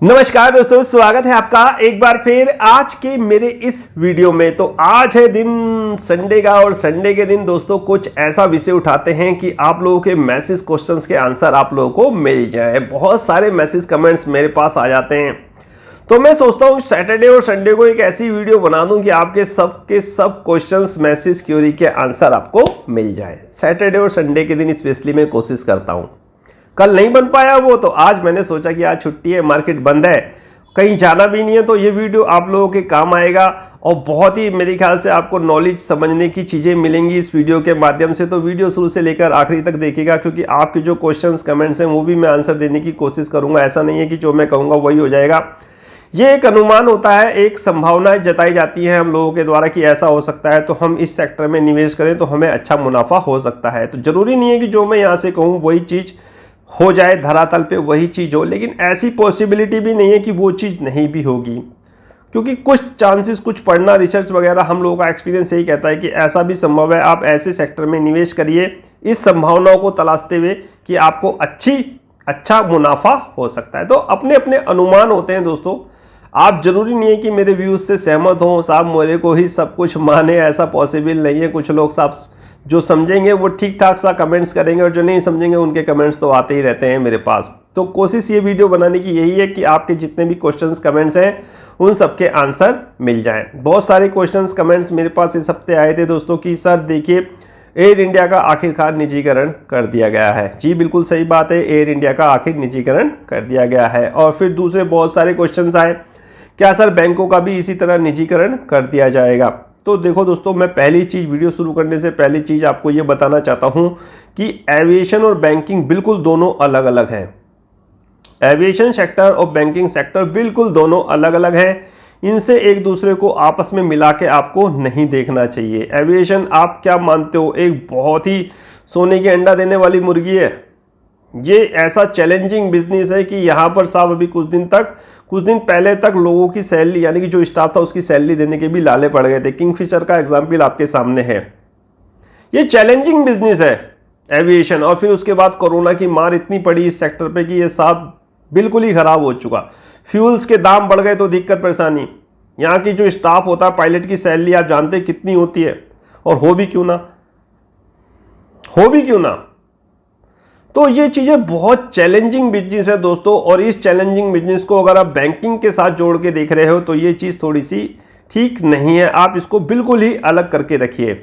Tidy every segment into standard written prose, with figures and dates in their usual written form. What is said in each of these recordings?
नमस्कार दोस्तों, स्वागत है आपका एक बार फिर आज के मेरे इस वीडियो में। तो आज है दिन संडे का और संडे के दिन दोस्तों कुछ ऐसा विषय उठाते हैं कि आप लोगों के मैसेज क्वेश्चंस के आंसर आप लोगों को मिल जाए। बहुत सारे मैसेज कमेंट्स मेरे पास आ जाते हैं, तो मैं सोचता हूँ सैटरडे और संडे को एक ऐसी वीडियो बना दूं कि आपके सब क्वेश्चंस मैसेज क्वेरी के आंसर आपको मिल जाए। सैटरडे और संडे के दिन स्पेशली मैं कोशिश करता हूँ। कल नहीं बन पाया वो, तो आज मैंने सोचा कि आज छुट्टी है, मार्केट बंद है, कहीं जाना भी नहीं है, तो ये वीडियो आप लोगों के काम आएगा और बहुत ही मेरे ख्याल से आपको नॉलेज समझने की चीज़ें मिलेंगी इस वीडियो के माध्यम से। तो वीडियो शुरू से लेकर आखिरी तक देखिएगा, क्योंकि आपके जो क्वेश्चंस कमेंट्स हैं वो भी मैं आंसर देने की कोशिश करूंगा। ऐसा नहीं है कि जो मैं कहूँगा वही हो जाएगा। ये एक अनुमान होता है, एक संभावना जताई जाती है हम लोगों के द्वारा कि ऐसा हो सकता है, तो हम इस सेक्टर में निवेश करें तो हमें अच्छा मुनाफा हो सकता है। तो जरूरी नहीं है कि जो मैं यहाँ से कहूँ वही चीज़ हो जाए, धरातल पे वही चीज हो, लेकिन ऐसी पॉसिबिलिटी भी नहीं है कि वो चीज नहीं भी होगी, क्योंकि कुछ चांसेस, कुछ पढ़ना, रिसर्च वगैरह, हम लोगों का एक्सपीरियंस यही कहता है कि ऐसा भी संभव है। आप ऐसे सेक्टर में निवेश करिए इस संभावनाओं को तलाशते हुए कि आपको अच्छा मुनाफा हो सकता है। तो अपने अपने अनुमान होते हैं दोस्तों। आप जरूरी नहीं है कि मेरे व्यूज से सहमत हो, साहब मेरे को ही सब कुछ माने, ऐसा पॉसिबल नहीं है। कुछ लोग साहब जो समझेंगे वो ठीक ठाक सा कमेंट्स करेंगे और जो नहीं समझेंगे उनके कमेंट्स तो आते ही रहते हैं मेरे पास। तो कोशिश ये वीडियो बनाने की यही है कि आपके जितने भी क्वेश्चंस कमेंट्स हैं उन सबके आंसर मिल जाएं। बहुत सारे क्वेश्चंस कमेंट्स मेरे पास इस हफ्ते आए थे दोस्तों कि सर देखिए एयर इंडिया का आखिरकार निजीकरण कर दिया गया है। जी बिल्कुल सही बात है, एयर इंडिया का आखिर निजीकरण कर दिया गया है। और फिर दूसरे बहुत सारे क्वेश्चन आए, क्या सर बैंकों का भी इसी तरह निजीकरण कर दिया जाएगा। तो देखो दोस्तों, मैं पहली चीज, वीडियो शुरू करने से पहली चीज आपको ये बताना चाहता हूं कि एविएशन और बैंकिंग बिल्कुल दोनों अलग अलग हैं। एविएशन सेक्टर और बैंकिंग सेक्टर बिल्कुल दोनों अलग अलग हैं। इनसे एक दूसरे को आपस में मिला के आपको नहीं देखना चाहिए। एविएशन आप क्या मानते हो, एक बहुत ही सोने की अंडा देने वाली मुर्गी है। ये ऐसा चैलेंजिंग बिजनेस है कि यहाँ पर साहब अभी कुछ दिन पहले तक लोगों की सैलरी, यानी कि जो स्टाफ था उसकी सैलरी देने के भी लाले पड़ गए थे। किंगफिशर का एग्जाम्पल आपके सामने है। ये चैलेंजिंग बिजनेस है एविएशन। और फिर उसके बाद कोरोना की मार इतनी पड़ी इस सेक्टर पे कि ये साहब बिल्कुल ही खराब हो चुका। फ्यूल्स के दाम बढ़ गए तो दिक्कत परेशानी। यहाँ की जो स्टाफ होता है, पायलट की सैलरी आप जानते हैं कितनी होती है, और हो भी क्यों ना। तो ये चीजें बहुत चैलेंजिंग बिजनेस है दोस्तों। और इस चैलेंजिंग बिजनेस को अगर आप बैंकिंग के साथ जोड़ के देख रहे हो तो ये चीज थोड़ी सी ठीक नहीं है। आप इसको बिल्कुल ही अलग करके रखिए,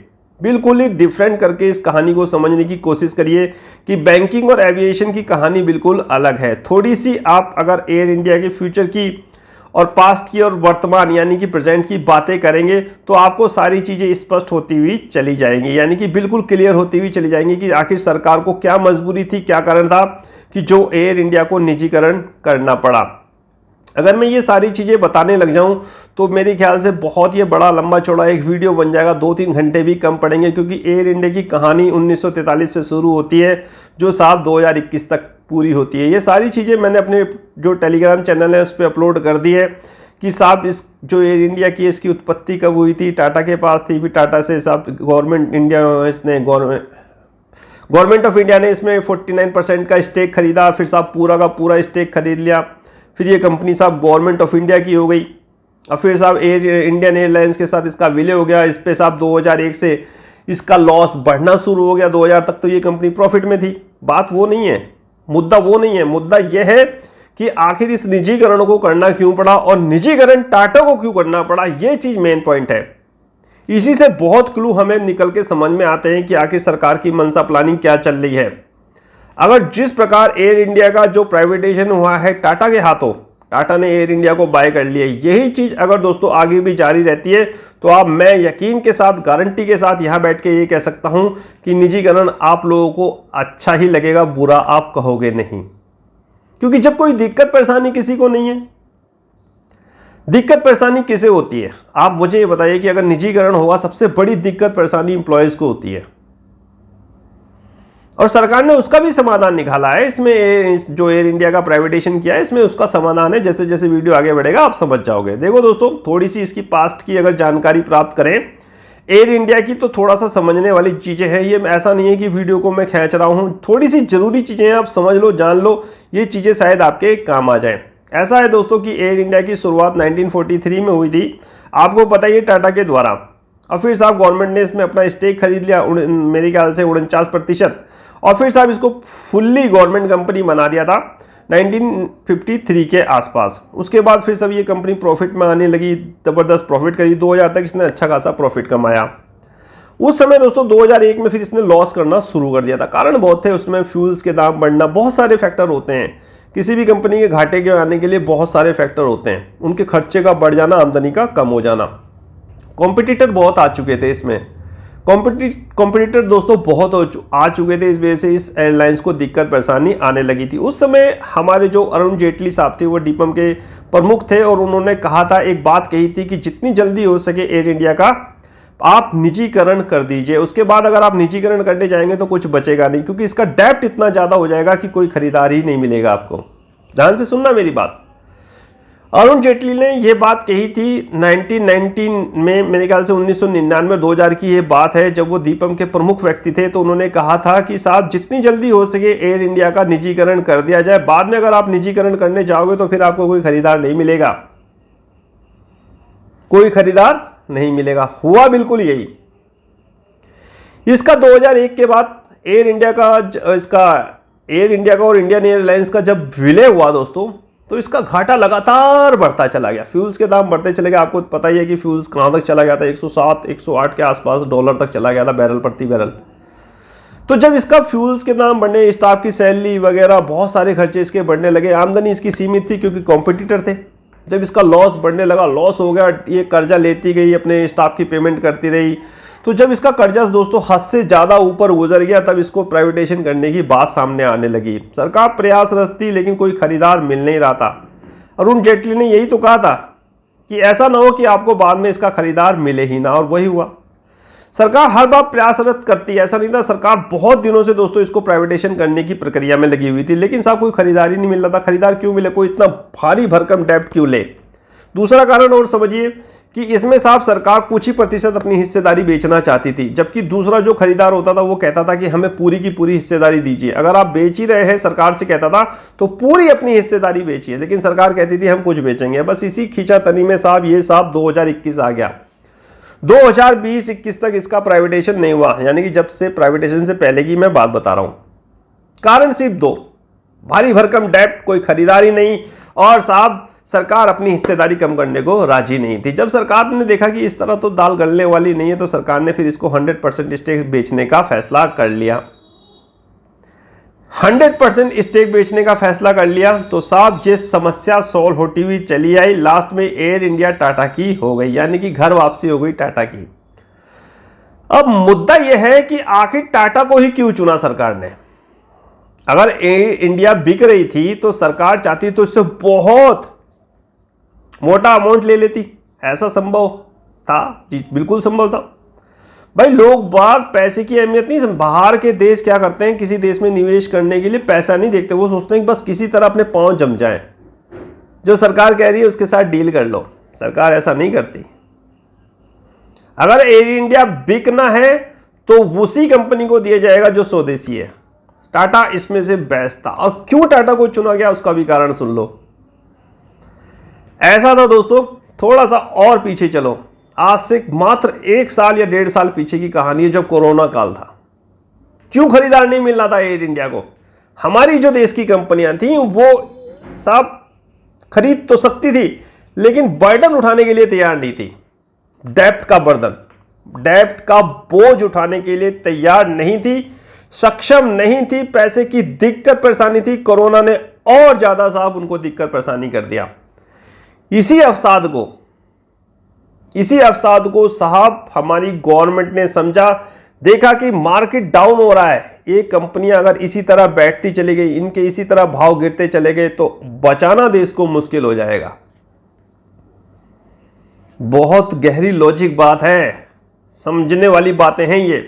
बिल्कुल ही डिफरेंट करके इस कहानी को समझने की कोशिश करिए कि बैंकिंग और एविएशन की कहानी बिल्कुल अलग है। थोड़ी सी आप अगर एयर इंडिया के फ्यूचर की और पास्ट की और वर्तमान यानी कि प्रेजेंट की बातें करेंगे तो आपको सारी चीजें स्पष्ट होती हुई चली जाएंगी, यानी कि बिल्कुल क्लियर होती हुई चली जाएंगी कि आखिर सरकार को क्या मजबूरी थी, क्या कारण था कि जो एयर इंडिया को निजीकरण करना पड़ा। अगर मैं ये सारी चीजें बताने लग जाऊं तो मेरे ख्याल से बहुत ही बड़ा लंबा चौड़ा एक वीडियो बन जाएगा, 2-3 घंटे भी कम पड़ेंगे, क्योंकि एयर इंडिया की कहानी 1943 से शुरू होती है जो साल 2021 तक पूरी होती है। ये सारी चीजें मैंने अपने जो टेलीग्राम चैनल है उस पर अपलोड कर दी है कि साहब इस जो एयर इंडिया की इसकी उत्पत्ति कब हुई थी, टाटा के पास थी, फिर टाटा से साहब गवर्नमेंट ऑफ इंडिया ने इसमें 49% का स्टेक खरीदा, फिर साहब पूरा का पूरा स्टेक खरीद लिया, फिर ये कंपनी साहब गवर्नमेंट ऑफ इंडिया की हो गई। और फिर साहब इंडियन एयरलाइंस के साथ इसका विलय हो गया। इस पे साहब 2001 से इसका लॉस बढ़ना शुरू हो गया। 2000 तक तो ये कंपनी प्रॉफिट में थी। बात वो नहीं है, मुद्दा वो नहीं है। मुद्दा यह है कि आखिर इस निजीकरण को करना क्यों पड़ा और निजीकरण टाटा को क्यों करना पड़ा, ये चीज मेन पॉइंट है। इसी से बहुत क्लू हमें निकल के समझ में आते हैं कि आखिर सरकार की मनसा प्लानिंग क्या चल रही है। अगर जिस प्रकार एयर इंडिया का जो प्राइवेटाइजेशन हुआ है टाटा के हाथों, टाटा ने एयर इंडिया को बाय कर लिया, यही चीज अगर दोस्तों आगे भी जारी रहती है तो मैं यकीन के साथ, गारंटी के साथ यहां बैठ के ये कह सकता हूं कि निजीकरण आप लोगों को अच्छा ही लगेगा, बुरा आप कहोगे नहीं। क्योंकि जब कोई दिक्कत परेशानी किसी को नहीं है, दिक्कत परेशानी किसे होती है आप मुझे ये बताइए कि अगर निजीकरण होगा सबसे बड़ी दिक्कत परेशानी इंप्लॉयज को होती है, और सरकार ने उसका भी समाधान निकाला है। इसमें जो एयर इंडिया का प्राइवेटाइजेशन किया है इसमें उसका समाधान है। जैसे जैसे वीडियो आगे बढ़ेगा आप समझ जाओगे। देखो दोस्तों, थोड़ी सी इसकी पास्ट की अगर जानकारी प्राप्त करें एयर इंडिया की तो थोड़ा सा समझने वाली चीजें हैं। ये ऐसा नहीं है कि वीडियो को मैं खींच रहा हूं, थोड़ी सी जरूरी चीजें आप समझ लो, जान लो, ये चीजें शायद आपके काम आ जाए। ऐसा है दोस्तों कि एयर इंडिया की शुरुआत 1943 में हुई थी, आपको पता ही है, टाटा के द्वारा। और फिर साहब गवर्नमेंट ने इसमें अपना स्टेक खरीद लिया मेरे ख्याल से 49%, और फिर साहब इसको फुल्ली गवर्नमेंट कंपनी बना दिया था 1953 के आसपास। उसके बाद फिर सब ये कंपनी प्रॉफिट में आने लगी, ज़बरदस्त प्रॉफिट करी, 2000 तक इसने अच्छा खासा प्रॉफिट कमाया। उस समय दोस्तों 2001 में फिर इसने लॉस करना शुरू कर दिया था। कारण बहुत थे उसमें, फ्यूल्स के दाम बढ़ना, बहुत सारे फैक्टर होते हैं। किसी भी कंपनी के घाटे के आने के लिए बहुत सारे फैक्टर होते हैं, उनके खर्चे का बढ़ जाना, आमदनी का कम हो जाना। कॉम्पिटिटर बहुत आ चुके थे इसमें, कॉम्पिटिटर दोस्तों बहुत आ चुके थे, इस वजह से इस एयरलाइंस को दिक्कत परेशानी आने लगी थी। उस समय हमारे जो अरुण जेटली साहब थे वो डीपम के प्रमुख थे, और उन्होंने कहा था, एक बात कही थी कि जितनी जल्दी हो सके एयर इंडिया का आप निजीकरण कर दीजिए। उसके बाद अगर आप निजीकरण करने जाएंगे तो कुछ बचेगा नहीं, क्योंकि इसका डेप्थ इतना ज्यादा हो जाएगा कि कोई खरीदार ही नहीं मिलेगा आपको। ध्यान से सुनना मेरी बात। अरुण जेटली ने यह बात कही थी 1919 में, मेरे ख्याल से 1999 2000 की यह बात है, जब वो दीपम के प्रमुख व्यक्ति थे। तो उन्होंने कहा था कि साहब जितनी जल्दी हो सके एयर इंडिया का निजीकरण कर दिया जाए, बाद में अगर आप निजीकरण करने जाओगे तो फिर आपको कोई खरीदार नहीं मिलेगा, कोई खरीदार नहीं मिलेगा। हुआ बिल्कुल यही। इसका 2001 के बाद एयर इंडिया का और इंडियन एयरलाइंस का जब विलय हुआ दोस्तों, तो इसका घाटा लगातार बढ़ता चला गया। फ्यूल्स के दाम बढ़ते चले गए। आपको पता ही है कि फ्यूल्स कहां तक चला गया था, 107 108 के आसपास डॉलर तक चला गया था बैरल प्रति बैरल। तो जब इसका फ्यूल्स के दाम बढ़ने, स्टाफ की सैलरी वगैरह बहुत सारे खर्चे इसके बढ़ने लगे, आमदनी इसकी सीमित थी क्योंकि कॉम्पिटिटर थे। जब इसका लॉस बढ़ने लगा, लॉस हो गया, ये कर्जा लेती गई, अपने स्टाफ की पेमेंट करती रही। तो जब इसका कर्जा दोस्तों हद से ज्यादा ऊपर गुजर गया, तब इसको प्राइवेटाइजेशन करने की बात सामने आने लगी। सरकार प्रयासरत थी लेकिन कोई खरीदार मिल नहीं रहा था। अरुण जेटली ने यही तो कहा था कि ऐसा ना हो कि आपको बाद में इसका खरीदार मिले ही ना, और वही हुआ। सरकार हर बार प्रयासरत करती है, ऐसा नहीं था। सरकार बहुत दिनों से दोस्तों इसको प्राइवेटाइजेशन करने की प्रक्रिया में लगी हुई थी, लेकिन साहब कोई खरीदार ही नहीं मिल रहा था। खरीदार क्यों मिले, कोई इतना भारी भरकम डेब्ट क्यों ले? दूसरा कारण और समझिए कि इसमें साहब सरकार कुछ ही प्रतिशत अपनी हिस्सेदारी बेचना चाहती थी, जबकि दूसरा जो खरीदार होता था वो कहता था कि हमें पूरी की पूरी हिस्सेदारी दीजिए। अगर आप बेच ही रहे हैं, सरकार से कहता था, तो पूरी अपनी हिस्सेदारी बेचिए, लेकिन सरकार कहती थी हम कुछ बेचेंगे। बस इसी खींचातनी में साहब ये साहब 2021 आ गया। 2020-21 तक इसका प्राइवेटाइजेशन नहीं हुआ, यानी कि जब से प्राइवेटाइजेशन से पहले की मैं बात बता रहा हूं। कारण सिर्फ दो, भारी भरकम डेब्ट, कोई खरीदार ही नहीं, और साहब सरकार अपनी हिस्सेदारी कम करने को राजी नहीं थी। जब सरकार ने देखा कि इस तरह तो दाल गलने वाली नहीं है, तो सरकार ने फिर इसको 100% स्टेक बेचने का फैसला कर लिया। 100% स्टेक बेचने का फैसला कर लिया तो साहब ये समस्या सॉल्व होती हुई चली आई। लास्ट में एयर इंडिया टाटा की हो गई, यानी कि घर वापसी हो गई टाटा की। अब मुद्दा यह है कि आखिर टाटा को ही क्यों चुना सरकार ने? अगर एयर इंडिया बिक रही थी तो सरकार चाहती तो इससे बहुत मोटा अमाउंट ले लेती। ऐसा संभव था? जी बिल्कुल संभव था। भाई लोग बाग पैसे की अहमियत नहीं, बाहर के देश क्या करते हैं, किसी देश में निवेश करने के लिए पैसा नहीं देखते, वो सोचते हैं कि बस किसी तरह अपने पांव जम जाए, जो सरकार कह रही है उसके साथ डील कर लो। सरकार ऐसा नहीं करती। अगर एयर इंडिया बिकना है तो उसी कंपनी को दिया जाएगा जो स्वदेशी है। टाटा इसमें से बेस्ट था। और क्यों टाटा को चुना गया उसका भी कारण सुन लो। ऐसा था दोस्तों, थोड़ा सा और पीछे चलो, आज से मात्र 1 साल या 1.5 साल पीछे की कहानी है, जब कोरोना काल था। क्यों खरीदार नहीं मिल रहा था एयर इंडिया को? हमारी जो देश की कंपनियां थी वो साहब खरीद तो सकती थी, लेकिन बर्डन उठाने के लिए तैयार नहीं थी। डेब्ट का बर्डन, डेब्ट का बोझ उठाने के लिए तैयार नहीं थी, सक्षम नहीं थी, पैसे की दिक्कत परेशानी थी। कोरोना ने और ज्यादा साहब उनको दिक्कत परेशानी कर दिया। इसी अवसाद को साहब हमारी गवर्नमेंट ने समझा, देखा कि मार्केट डाउन हो रहा है, ये कंपनियां अगर इसी तरह बैठती चली गई, इनके इसी तरह भाव गिरते चले गए तो बचाना देश को मुश्किल हो जाएगा। बहुत गहरी लॉजिक बात है, समझने वाली बातें हैं ये।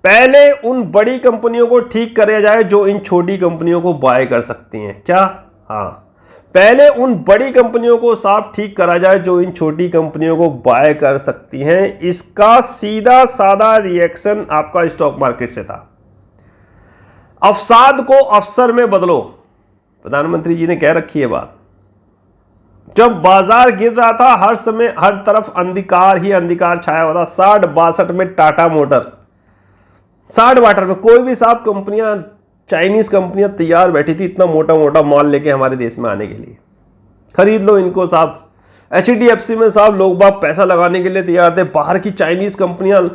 पहले उन बड़ी कंपनियों को ठीक किया जाए जो इन छोटी कंपनियों को बाय कर सकती हैं। क्या? हाँ, पहले उन बड़ी कंपनियों को साफ ठीक करा जाए जो इन छोटी कंपनियों को बाय कर सकती हैं। इसका सीधा साधा रिएक्शन आपका स्टॉक मार्केट से था। अवसाद को अवसर में बदलो, प्रधानमंत्री जी ने कह रखी है बात। जब बाजार गिर रहा था हर समय हर तरफ अंधकार ही अंधकार छाया हुआ था। 60-62 में टाटा मोटर, 60-62 में कोई भी साहब कंपनियां, चाइनीज कंपनियां तैयार बैठी थी इतना मोटा मोटा माल लेके हमारे देश में आने के लिए। खरीद लो इनको साहब। HDFC में साहब लोग बाग पैसा लगाने के लिए तैयार थे। बाहर की चाइनीज कंपनियां,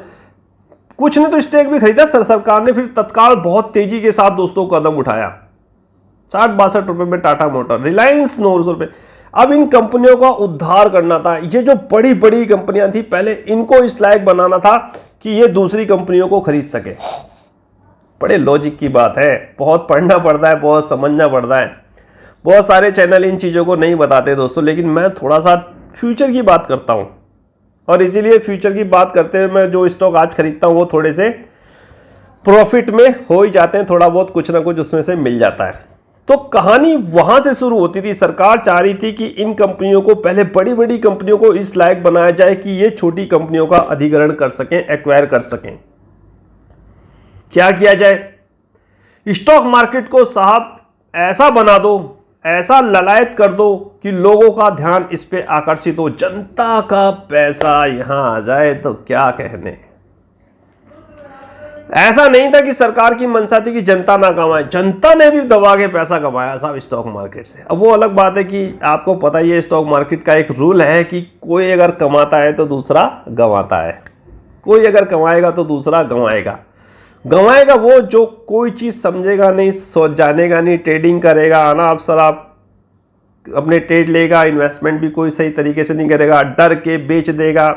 कुछ ने तो स्टेक भी खरीदा सरकार ने, फिर तत्काल बहुत तेजी के साथ दोस्तों कदम उठाया। 60-62 रुपए में टाटा मोटर, रिलायंस 900 रुपए। अब इन कंपनियों का उद्धार करना था। ये जो बड़ी बड़ी कंपनियां थी पहले इनको इस लायक बनाना था कि ये दूसरी कंपनियों को खरीद सके। बड़े लॉजिक की बात है, बहुत पढ़ना पड़ता है, बहुत समझना पड़ता है। बहुत सारे चैनल इन चीजों को नहीं बताते दोस्तों, लेकिन मैं थोड़ा सा फ्यूचर की बात करता हूं और इसीलिए फ्यूचर की बात करते हुए मैं जो स्टॉक आज खरीदता हूं वो थोड़े से प्रॉफिट में हो ही जाते हैं, थोड़ा बहुत कुछ ना कुछ उसमें से मिल जाता है। तो कहानी वहां से शुरू होती थी। सरकार चाह रही थी कि इन कंपनियों को, पहले बड़ी बड़ी कंपनियों को इस लायक बनाया जाए कि ये छोटी कंपनियों का अधिग्रहण कर सकें, एक्वायर कर सकें। क्या किया जाए? स्टॉक मार्केट को साहब ऐसा बना दो, ऐसा ललायत कर दो कि लोगों का ध्यान इस पे आकर्षित हो, जनता का पैसा यहां आ जाए तो क्या कहने। ऐसा नहीं था कि सरकार की मंशा थी कि जनता ना कमाए, जनता ने भी दबा के पैसा कमाया साहब स्टॉक मार्केट से। अब वो अलग बात है कि आपको पता ही है स्टॉक मार्केट का एक रूल है कि कोई अगर कमाता है तो दूसरा गंवाता है, कोई अगर कमाएगा तो दूसरा गंवाएगा। गंवाएगा वो जो कोई चीज समझेगा नहीं, सोच जानेगा नहीं, ट्रेडिंग करेगा, आना अफसर आप अपने ट्रेड लेगा, इन्वेस्टमेंट भी कोई सही तरीके से नहीं करेगा, डर के बेच देगा,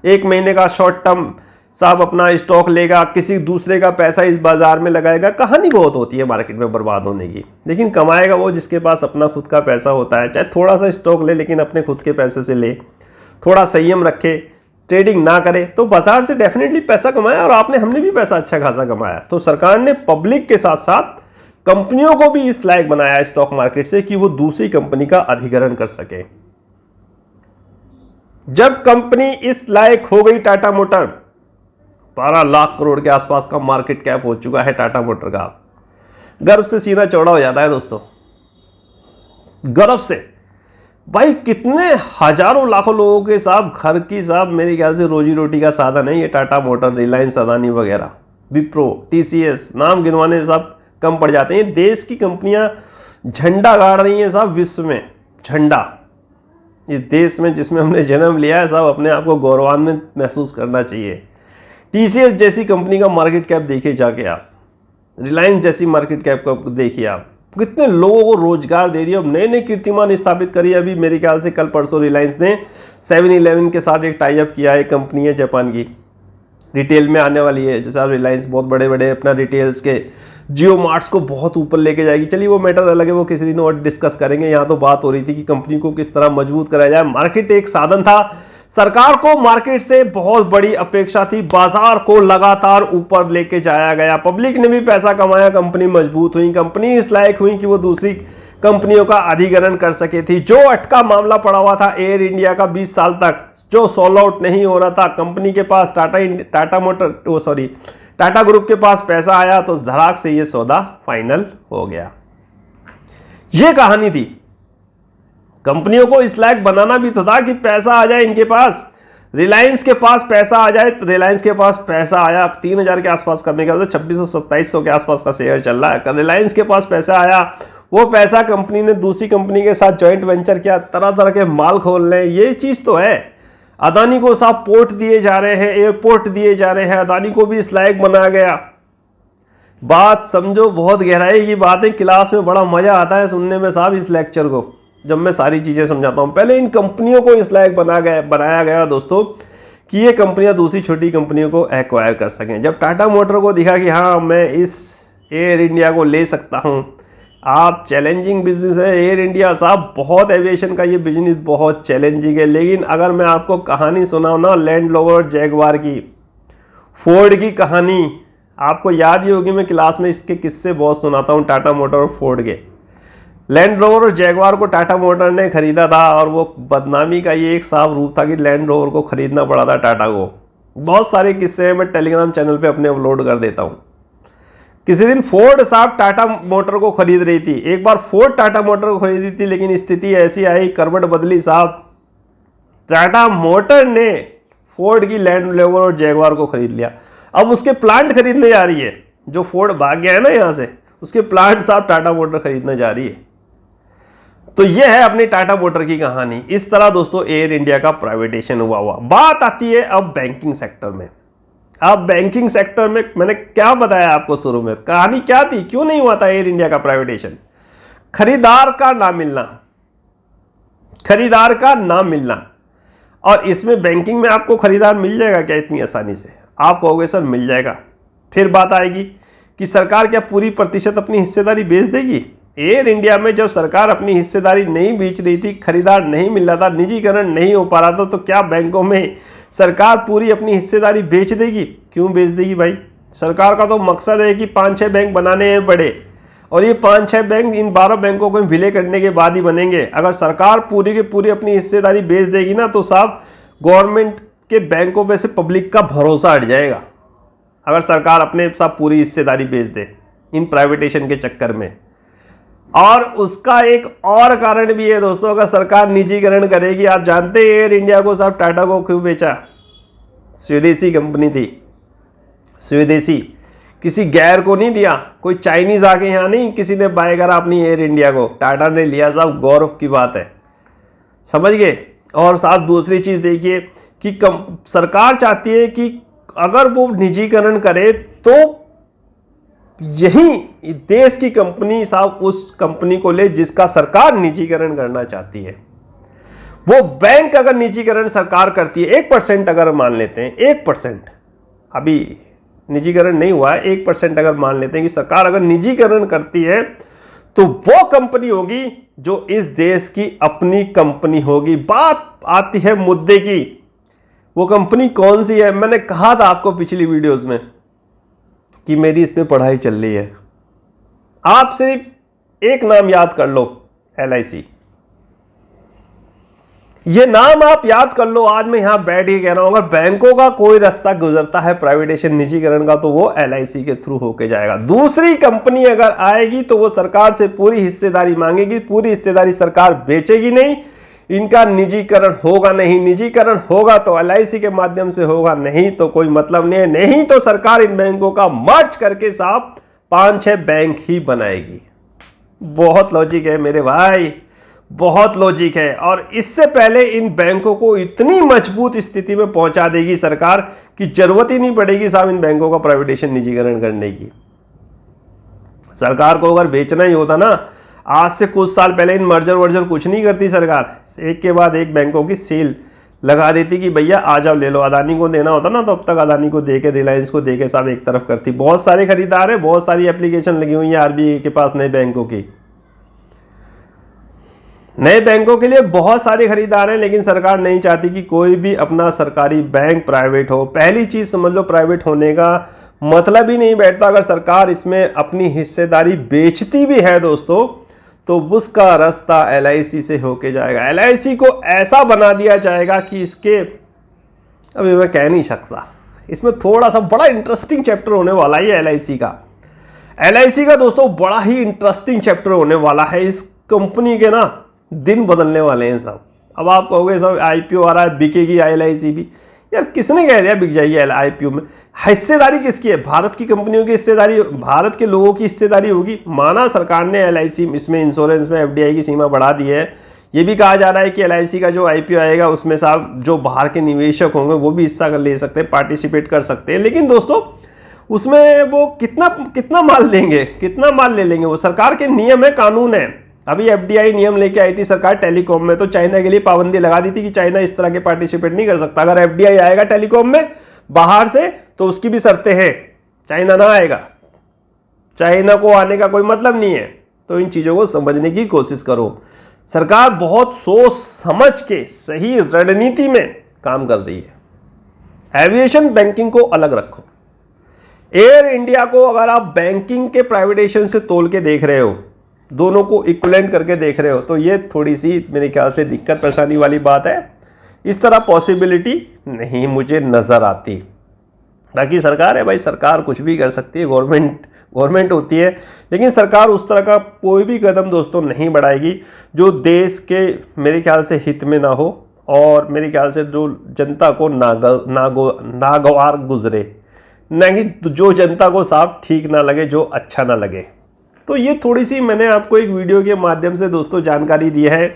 1 महीने का शॉर्ट टर्म साहब अपना स्टॉक लेगा, किसी दूसरे का पैसा इस बाजार में लगाएगा। कहानी बहुत होती है मार्केट में बर्बाद होने की, लेकिन कमाएगा वो जिसके पास अपना खुद का पैसा होता है। चाहे थोड़ा सा स्टॉक ले लेकिन अपने खुद के पैसे से ले, थोड़ा संयम रखे, ट्रेडिंग ना करे तो बाजार से डेफिनेटली पैसा कमाया और हमने भी पैसा अच्छा खासा कमाया। तो सरकार ने पब्लिक के साथ साथ कंपनियों को भी इस लायक बनाया स्टॉक मार्केट से कि वो दूसरी कंपनी का अधिग्रहण कर सके। जब कंपनी इस लायक हो गई, टाटा मोटर 12 लाख करोड़ के आसपास का मार्केट कैप हो चुका है टाटा मोटर का। गर्व से सीना चौड़ा हो जाता है दोस्तों, गर्व से। भाई कितने हजारों लाखों लोगों के साहब घर की साहब मेरे ख्याल से रोजी रोटी का साधन है ये टाटा मोटर, रिलायंस, अदानी वगैरह, विप्रो, TCS, नाम गिनवाने साहब कम पड़ जाते हैं। देश की कंपनियां झंडा गाड़ रही हैं साहब विश्व में, झंडा। इस देश में जिसमें हमने जन्म लिया है साहब, अपने आप को गौरवान्वित महसूस करना चाहिए। TCS जैसी कंपनी का मार्केट कैप देखिए जाके आप, रिलायंस जैसी मार्केट कैप को देखिए आप, कितने लोगों को रोजगार दे रही है। अब नए नए कीर्तिमान स्थापित करिए। अभी मेरे ख्याल से कल परसों रिलायंस ने 7-Eleven के साथ एक टाई अप किया है, कंपनी है जापान की, रिटेल में आने वाली है। जैसे आप रिलायंस बहुत बड़े बड़े अपना रिटेल्स के जियो मार्ट्स को बहुत ऊपर लेके जाएगी। चलिए वो मैटर अलग है, वो किसी दिन और डिस्कस करेंगे। यहाँ तो बात हो रही थी कि कंपनी को किस तरह मजबूत कराया जाए। मार्केट एक साधन था, सरकार को मार्केट से बहुत बड़ी अपेक्षा थी, बाजार को लगातार ऊपर लेके जाया गया, पब्लिक ने भी पैसा कमाया, कंपनी मजबूत हुई, कंपनी इस लायक हुई कि वो दूसरी कंपनियों का अधिग्रहण कर सके थी। जो अटका मामला पड़ा हुआ था एयर इंडिया का 20 साल तक, जो सॉल्व आउट नहीं हो रहा था, कंपनी के पास टाटा ग्रुप के पास पैसा आया तो धड़ाक से ये सौदा फाइनल हो गया। ये कहानी थी। कंपनियों को इस लायक बनाना भी तो था कि पैसा आ जाए इनके पास। रिलायंस के पास पैसा आ जाए, तो रिलायंस के पास पैसा आया 3000 के आसपास, करने का 2600-2700 के आसपास का शेयर चल रहा है। रिलायंस के पास पैसा आया, वो पैसा कंपनी ने दूसरी कंपनी के साथ जॉइंट वेंचर किया, तरह तरह के माल खोल रहे हैं। ये चीज तो है। अदानी को साहब पोर्ट दिए जा रहे हैं, एयरपोर्ट दिए जा रहे हैं, अदानी को भी इस लायक बनाया गया। बात समझो, बहुत गहराई की बात है। क्लास में बड़ा मजा आता है सुनने में साहब इस लेक्चर को, जब मैं सारी चीजें समझाता हूं। पहले इन कंपनियों को इस लायक बनाया गया दोस्तों कि ये कंपनियां दूसरी छोटी कंपनियों को एक्वायर कर सकें। जब टाटा मोटर को दिखा कि हाँ मैं इस एयर इंडिया को ले सकता हूं, आप चैलेंजिंग बिजनेस है एयर इंडिया साहब, बहुत एविएशन का ये बिजनेस बहुत चैलेंजिंग है। लेकिन अगर मैं आपको कहानी सुनाऊं ना, लैंड रोवर जैगवार की, फोर्ड की कहानी, आपको याद ही होगी, मैं क्लास में इसके किस्से बहुत सुनाता हूं, टाटा मोटर और फोर्ड के। लैंड रोवर और जैगवार को टाटा मोटर ने खरीदा था और वो बदनामी का ये एक साफ रूप था कि लैंड रोवर को खरीदना पड़ा था टाटा को। बहुत सारे किस्से मैं टेलीग्राम चैनल पे अपने अपलोड कर देता हूँ। किसी दिन फोर्ड साहब टाटा मोटर को खरीद रही थी, एक बार फोर्ड टाटा मोटर को खरीदी थी, लेकिन स्थिति ऐसी आई, करवट बदली साहब, टाटा मोटर ने फोर्ड की लैंड रोवर और जैगवार को खरीद लिया। अब उसके प्लांट खरीदने जा रही है, जो फोर्ड भाग गया है ना यहां से, उसके प्लांट साहब टाटा मोटर खरीदने जा रही है। तो यह है अपनी टाटा मोटर की कहानी। इस तरह दोस्तों एयर इंडिया का प्राइवेटेशन हुआ। बात आती है अब बैंकिंग सेक्टर में। अब बैंकिंग सेक्टर में मैंने क्या बताया आपको शुरू में, कहानी क्या थी, क्यों नहीं हुआ था एयर इंडिया का प्राइवेटेशन? खरीदार का ना मिलना, खरीदार का ना मिलना। और इसमें बैंकिंग में आपको खरीदार मिल जाएगा क्या इतनी आसानी से? आप कहोगे सर मिल जाएगा। फिर बात आएगी कि सरकार क्या पूरी प्रतिशत अपनी हिस्सेदारी बेच देगी? एयर इंडिया में जब सरकार अपनी हिस्सेदारी नहीं बेच रही थी, खरीदार नहीं मिल रहा था, निजीकरण नहीं हो पा रहा था, तो क्या बैंकों में सरकार पूरी अपनी हिस्सेदारी बेच देगी? क्यों बेच देगी भाई? सरकार का तो मकसद है कि 5-6 बैंक बनाने हैं बड़े, और ये 5-6 बैंक इन 12 बैंकों को विलय करने के बाद ही बनेंगे। अगर सरकार पूरी की पूरी अपनी हिस्सेदारी बेच देगी ना, तो साहब गवर्नमेंट के बैंकों पे से पब्लिक का भरोसा हट जाएगा। अगर सरकार अपने साथ पूरी हिस्सेदारी बेच दे इन प्राइवेटेशन के चक्कर में। और उसका एक और कारण भी है दोस्तों, अगर सरकार निजीकरण करेगी, आप जानते हैं एयर इंडिया को साहब टाटा को क्यों बेचा? स्वदेशी कंपनी थी, स्वदेशी, किसी गैर को नहीं दिया। कोई चाइनीज आके यहां नहीं किसी ने बाय करा अपनी एयर इंडिया को, टाटा ने लिया साहब, गौरव की बात है, समझ गए। और साहब दूसरी चीज देखिए कि सरकार चाहती है कि अगर वो निजीकरण करे तो यही देश की कंपनी साहब उस कंपनी को ले जिसका सरकार निजीकरण करना चाहती है। वो बैंक अगर निजीकरण सरकार करती है, 1% अगर मान लेते हैं, 1%, अभी निजीकरण नहीं हुआ है, 1% अगर मान लेते हैं कि सरकार अगर निजीकरण करती है, तो वो कंपनी होगी जो इस देश की अपनी कंपनी होगी। बात आती है मुद्दे की, वो कंपनी कौन सी है? मैंने कहा था आपको पिछली वीडियोस में कि मेरी इसमें पढ़ाई चल रही है। आप सिर्फ एक नाम याद कर लो, LIC। ये नाम आप याद कर लो। आज मैं यहां बैठ के कह रहा हूं, अगर बैंकों का कोई रास्ता गुजरता है प्राइवेटेशन निजीकरण का, तो वो LIC के थ्रू होके जाएगा। दूसरी कंपनी अगर आएगी तो वो सरकार से पूरी हिस्सेदारी मांगेगी, पूरी हिस्सेदारी सरकार बेचेगी नहीं, इनका निजीकरण होगा नहीं। निजीकरण होगा तो LIC के माध्यम से होगा, नहीं तो कोई मतलब नहीं है। नहीं तो सरकार इन बैंकों का मर्ज करके साहब 5-6 बैंक ही बनाएगी। बहुत लॉजिक है मेरे भाई, बहुत लॉजिक है। और इससे पहले इन बैंकों को इतनी मजबूत स्थिति में पहुंचा देगी सरकार कि जरूरत ही नहीं पड़ेगी साहब इन बैंकों का प्राइवेटेशन निजीकरण करने की। सरकार को अगर बेचना ही होता ना, आज से कुछ साल पहले इन मर्जर वर्जर कुछ नहीं करती सरकार, एक के बाद एक बैंकों की सेल लगा देती कि भैया आ जाओ ले लो। अदानी को देना होता ना, तो अब तक अदानी को देके, रिलायंस को देके साहब एक तरफ करती। बहुत सारे खरीदार है, बहुत सारी एप्लीकेशन लगी हुई है RBI के पास नए बैंकों की, नए बैंकों के लिए बहुत सारे खरीदार हैं, लेकिन सरकार नहीं चाहती कि कोई भी अपना सरकारी बैंक प्राइवेट हो। पहली चीज समझ लो, प्राइवेट होने का मतलब ही नहीं बैठता। अगर सरकार इसमें अपनी हिस्सेदारी बेचती भी है दोस्तों, तो उसका रास्ता LIC से होके जाएगा। LIC को ऐसा बना दिया जाएगा कि इसके, अभी मैं कह नहीं सकता, इसमें थोड़ा सा बड़ा इंटरेस्टिंग चैप्टर होने वाला है LIC का। LIC का दोस्तों बड़ा ही इंटरेस्टिंग चैप्टर होने वाला है। इस कंपनी के ना दिन बदलने वाले हैं साहब। अब आप कहोगे साहब IPO आ रहा है, बिकेगी LIC भी। यार किसने कह दिया बिक जाएगी IPO में? हिस्सेदारी किसकी है? भारत की कंपनियों की हिस्सेदारी, भारत के लोगों की हिस्सेदारी होगी। माना सरकार ने LIC इसमें इंश्योरेंस में FDI की सीमा बढ़ा दी है। ये भी कहा जा रहा है कि LIC का जो IPO आएगा उसमें साहब जो बाहर के निवेशक होंगे वो भी हिस्सा ले सकते हैं, पार्टिसिपेट कर सकते हैं। लेकिन दोस्तों उसमें वो कितना माल लेंगे, कितना माल ले लेंगे? वो सरकार के नियम है, कानून है। अभी FDI नियम लेके आई थी सरकार टेलीकॉम में, तो चाइना के लिए पाबंदी लगा दी थी कि चाइना इस तरह के पार्टिसिपेट नहीं कर सकता। अगर FDI आएगा टेलीकॉम में बाहर से, तो उसकी भी शर्तें हैं, चाइना ना आएगा, चाइना को आने का कोई मतलब नहीं है। तो इन चीजों को समझने की कोशिश करो। सरकार बहुत सोच समझ के सही रणनीति में काम कर रही है। एविएशन बैंकिंग को अलग रखो। एयर इंडिया को अगर आप बैंकिंग के प्राइवेटेशन से तोल के देख रहे हो, दोनों को इक्विवेलेंट करके देख रहे हो, तो ये थोड़ी सी मेरे ख्याल से दिक्कत परेशानी वाली बात है। इस तरह पॉसिबिलिटी नहीं मुझे नजर आती। बाकी सरकार है भाई, सरकार कुछ भी कर सकती है, गवर्नमेंट गवर्नमेंट होती है, लेकिन सरकार उस तरह का कोई भी कदम दोस्तों नहीं बढ़ाएगी जो देश के मेरे ख्याल से हित में ना हो और मेरे ख्याल से जो जनता को नागवार गुजरे, ना कि जो जनता को साफ ठीक ना लगे, जो अच्छा ना लगे। तो ये थोड़ी सी मैंने आपको एक वीडियो के माध्यम से दोस्तों जानकारी दी है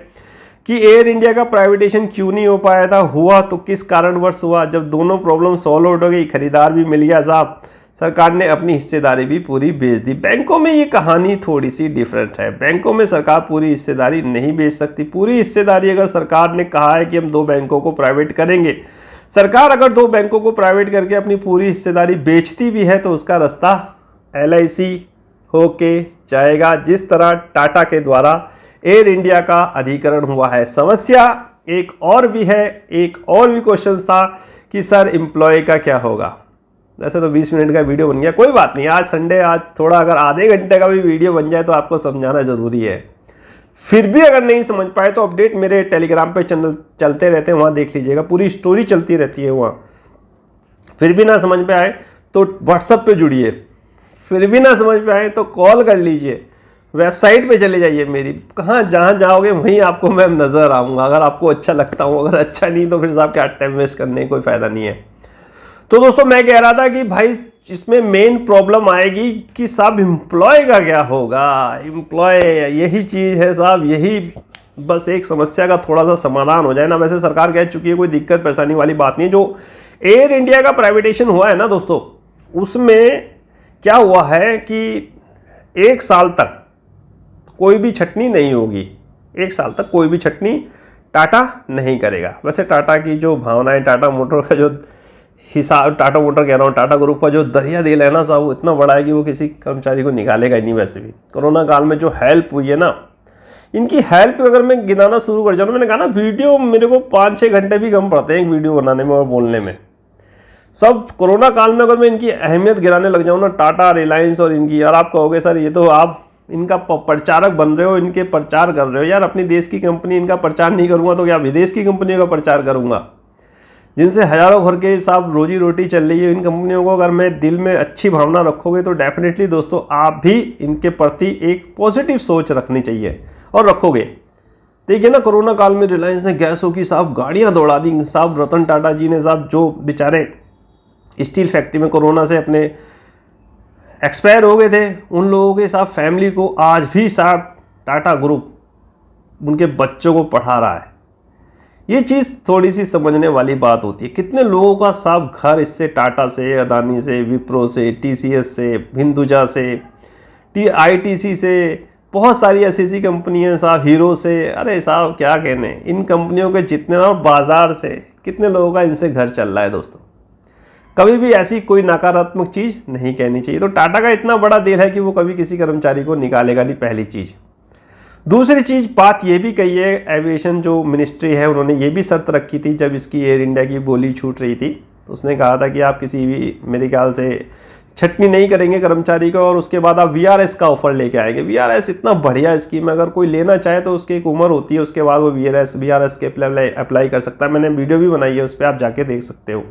कि एयर इंडिया का प्राइवेटाइजेशन क्यों नहीं हो पाया था, हुआ तो किस कारणवश हुआ। जब दोनों प्रॉब्लम सॉल्व आउट हो गई, खरीदार भी मिल गया साहब, सरकार ने अपनी हिस्सेदारी भी पूरी बेच दी। बैंकों में ये कहानी थोड़ी सी डिफरेंट है। बैंकों में सरकार पूरी हिस्सेदारी नहीं बेच सकती। पूरी हिस्सेदारी अगर सरकार ने कहा है कि हम 2 बैंकों को प्राइवेट करेंगे, सरकार अगर 2 बैंकों को प्राइवेट करके अपनी पूरी हिस्सेदारी बेचती भी है तो उसका रास्ता LIC होके जाएगा, जिस तरह टाटा के द्वारा एयर इंडिया का अधिकरण हुआ है। समस्या एक और भी है, एक और भी क्वेश्चन था कि सर एम्प्लॉय का क्या होगा। वैसे तो 20 मिनट का वीडियो बन गया, कोई बात नहीं, आज संडे, आज थोड़ा अगर आधे घंटे का भी वीडियो बन जाए तो आपको समझाना जरूरी है। फिर भी अगर नहीं समझ पाए तो अपडेट मेरे टेलीग्राम पे चैनल चलते रहते हैं, वहां देख लीजिएगा, पूरी स्टोरी चलती रहती है वहां। फिर भी ना समझ में आए तो व्हाट्सएप पे जुड़िए, फिर भी ना समझ में आए तो कॉल कर लीजिए, वेबसाइट पे चले जाइए मेरी, कहाँ जहाँ जाओगे वहीं आपको मैं नजर आऊंगा, अगर आपको अच्छा लगता हूँ। अगर अच्छा नहीं तो फिर साहब क्या टाइम वेस्ट करने का कोई फायदा नहीं है। तो दोस्तों मैं कह रहा था कि भाई इसमें मेन प्रॉब्लम आएगी कि साहब एम्प्लॉय का क्या होगा। एम्प्लॉय यही चीज है साहब, यही बस एक समस्या का थोड़ा सा समाधान हो जाए ना। वैसे सरकार कह चुकी है, कोई दिक्कत परेशानी वाली बात नहीं है। जो एयर इंडिया का प्राइवेटाइजेशन हुआ है ना दोस्तों, उसमें क्या हुआ है कि 1 साल तक कोई भी छटनी नहीं होगी। 1 साल तक कोई भी छटनी टाटा नहीं करेगा। वैसे टाटा की जो भावनाएं, टाटा मोटर का जो हिसाब, टाटा मोटर कह रहा हूँ, टाटा ग्रुप का जो दरिया दिल है ना साहब, वो इतना बड़ा है कि वो किसी कर्मचारी को निकालेगा ही नहीं। वैसे भी कोरोना काल में जो हेल्प हुई है ना, इनकी हेल्प अगर मैं गिनाना शुरू कर जाऊँ, मैंने कहा ना वीडियो मेरे को 5-6 घंटे भी कम पड़ते हैं एक वीडियो बनाने में और बोलने में। सब कोरोना काल में अगर मैं इनकी अहमियत गिराने लग जाऊँ ना, टाटा, रिलायंस और इनकी, यार आप कहोगे सर ये तो आप इनका प्रचारक बन रहे हो, इनके प्रचार कर रहे हो। यार अपनी देश की कंपनी इनका प्रचार नहीं करूंगा तो क्या विदेश की कंपनियों का प्रचार करूंगा, जिनसे हजारों घर के साहब रोजी रोटी चल रही है। इन कंपनियों को अगर मैं दिल में अच्छी भावना रखोगे तो डेफिनेटली दोस्तों आप भी इनके प्रति एक पॉजिटिव सोच रखनी चाहिए और रखोगे। देखिए ना, कोरोना काल में रिलायंस ने गैसों की साहब गाड़ियां दौड़ा दी साहब। रतन टाटा जी ने साहब, जो बेचारे स्टील फैक्ट्री में कोरोना से अपने एक्सपायर हो गए थे, उन लोगों के साथ फैमिली को आज भी साहब टाटा ग्रुप उनके बच्चों को पढ़ा रहा है। ये चीज़ थोड़ी सी समझने वाली बात होती है। कितने लोगों का साहब घर इससे, टाटा से, अदानी से, विप्रो से, TCS से, हिंदुजा से, ITC से, बहुत सारी ऐसी कंपनियां साहब, हीरो से, अरे साहब क्या कहने, इन कंपनियों के जितने और बाजार से कितने लोगों का इनसे घर चल रहा है दोस्तों। कभी भी ऐसी कोई नकारात्मक चीज नहीं कहनी चाहिए। तो टाटा का इतना बड़ा दिल है कि वो कभी किसी कर्मचारी को निकालेगा नहीं, पहली चीज। दूसरी चीज, बात ये भी कही है, एविएशन जो मिनिस्ट्री है उन्होंने ये भी शर्त रखी थी जब इसकी एयर इंडिया की बोली छूट रही थी, तो उसने कहा था कि आप किसी भी मेरे ख्याल से छटनी नहीं करेंगे कर्मचारी को और उसके बाद आप VRS का ऑफर लेके आएंगे। VRS इतना बढ़िया स्कीम है, अगर कोई लेना चाहे तो उसकी एक उम्र होती है, उसके बाद वो VRS के अप्लाई कर सकता है। मैंने वीडियो भी बनाई है, उस पर आप जाके देख सकते हो।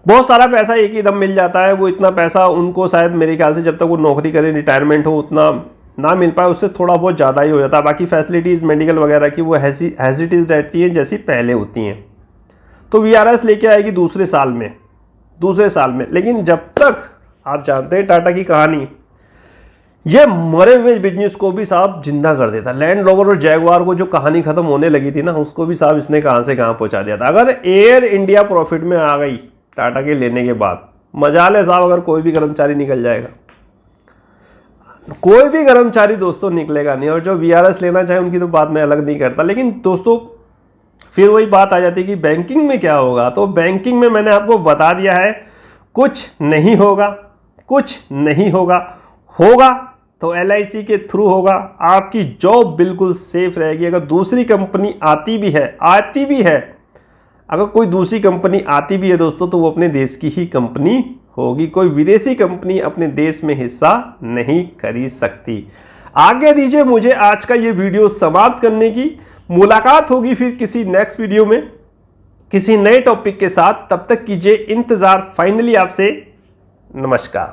बहुत सारा पैसा एक ही दम मिल जाता है। वो इतना पैसा उनको शायद मेरे ख्याल से जब तक वो नौकरी करें, रिटायरमेंट हो, उतना ना मिल पाए, उससे थोड़ा बहुत ज़्यादा ही हो जाता है। बाकी फैसिलिटीज़ मेडिकल वगैरह की वो हैजिटीज रहती हैं जैसी पहले होती हैं। तो VRS लेके आएगी दूसरे साल में। लेकिन जब तक आप जानते हैं टाटा की कहानी, ये मरे हुए बिजनेस को भी साहब जिंदा कर देता। लैंड रोवर और जैगवार को जो कहानी खत्म होने लगी थी ना, उसको भी साहब इसने कहां से कहां पहुंचा दिया था। अगर एयर इंडिया प्रॉफिट में आ गई टाटा के लेने के बाद, मजाल है साहब अगर कोई भी कर्मचारी निकल जाएगा, कोई भी कर्मचारी दोस्तों निकलेगा नहीं। और जो VRS लेना चाहे उनकी तो बात मैं अलग नहीं करता। लेकिन दोस्तों फिर वही बात आ जाती है कि बैंकिंग में क्या होगा। तो बैंकिंग में मैंने आपको बता दिया है, कुछ नहीं होगा, होगा तो LIC के थ्रू होगा। आपकी जॉब बिल्कुल सेफ रहेगी। अगर दूसरी कंपनी आती भी है, अगर कोई दूसरी कंपनी आती भी है दोस्तों, तो वो अपने देश की ही कंपनी होगी। कोई विदेशी कंपनी अपने देश में हिस्सा नहीं खरीद सकती। आगे दीजिए मुझे आज का ये वीडियो समाप्त करने की। मुलाकात होगी फिर किसी नेक्स्ट वीडियो में किसी नए टॉपिक के साथ। तब तक कीजिए इंतजार। फाइनली आपसे नमस्कार।